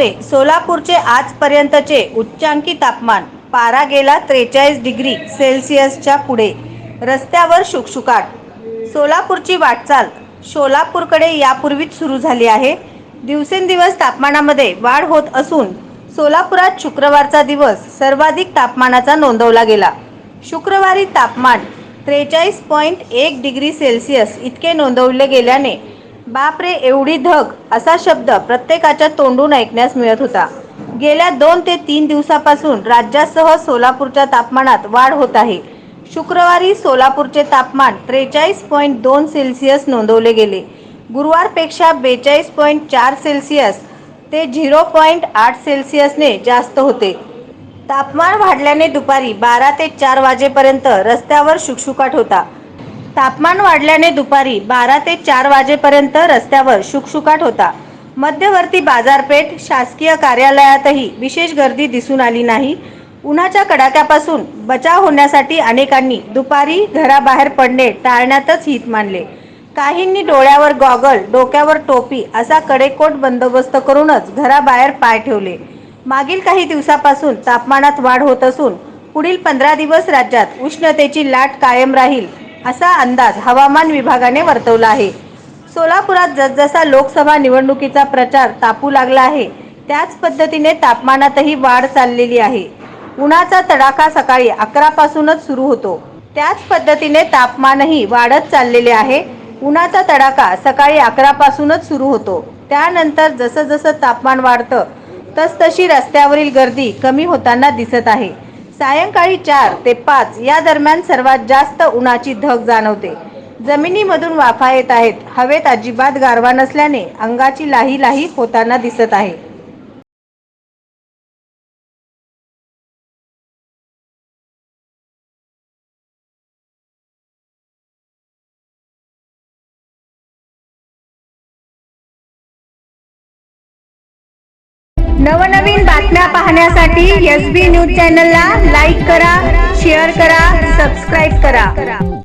मित्रांनो, सोलापूरचे आजपर्यंतचे उच्चांकी तापमान पारा गेला 43 डिग्री सेल्सिअसच्या पुढे. रस्त्यावर शुकशुकाट. सोलापूरची वाटचाल सोलापूरकडे यापूर्वीच सुरू झाली आहे. दिवसेंदिवस तापमानामध्ये वाढ होत असून सोलापुरात शुक्रवारचा दिवस सर्वाधिक तापमानाचा नोंदवला गेला. शुक्रवारी तापमान 43.1 डिग्री सेल्सिअस इतके नोंदवले गेल्याने बापरे एवढी धग असा शब्द प्रत्येकाच्या तोंडून ऐकण्यास मिळत होता. गेल्या 2 ते 3 दिवसापासून राज्यासह सोलापूरच्या तापमानात वाढ होत आहे. शुक्रवारी सोलापूरचे तापमान 43.2 सेल्सिअस नोंदवले गेले. गुरुवारपेक्षा 42.4 सेल्सिअस ते 0.8 सेल्सिअसने जास्त होते. तापमान वाढल्याने दुपारी 12 ते 4 वाजेपर्यंत रस्त्यावर शुकशुकाट होता. तापमान वाढल्याने दुपारी 12 ते 4 वाजेपर्यंत रस्त्यावर शुकशुकाट होता. मध्यवर्ती बाजारपेठ, शासकीय कार्यालयातही विशेष गर्दी दिसून आली नाही. उन्हाच्या कडाक्यापासून बचाव होण्यासाठी अनेकांनी दुपारी घराबाहेर पडणे टाळण्यातच हित मानले. काहींनी डोळ्यावर गॉगल, डोक्यावर टोपी असा कडेकोट बंदोबस्त करूनच घराबाहेर पाय ठेवले. मागील काही दिवसापासून तापमानात वाढ होत असून पुढील 15 दिवस राज्यात उष्णतेची लाट कायम राहील असा अंदाज हवामान विभागाने वर्तवला आहे. सोलापुरात जसजसा लोकसभा निवडणुकीचा प्रचार तापू लागला आहे त्याच पद्धतीने तापमानातही वाढ चाललेली आहे. उन्हाचा तडाखा सकाळी 11 पासूनच सुरू होतो. त्याच पद्धतीने तापमानही वाढत चाललेले आहे. उन्हाचा तडाखा सकाळी 11 पासूनच सुरू होतो. त्यानंतर जसं तापमान वाढतं तसतशी रस्त्यावरील गर्दी कमी होताना दिसत आहे. सायंकाळी 4 ते 5 या दरम्यान सर्वात जास्त उन्हाची धग जाणवते. जमिनीमधून वाफा येत आहेत. हवेत अजिबात गारवा नसल्याने अंगाची लाही होताना दिसत आहे. नवनवीन बातम्या पाहण्यासाठी SB न्यूज चॅनलला लाईक करा, शेअर करा, सबस्क्राईब करा.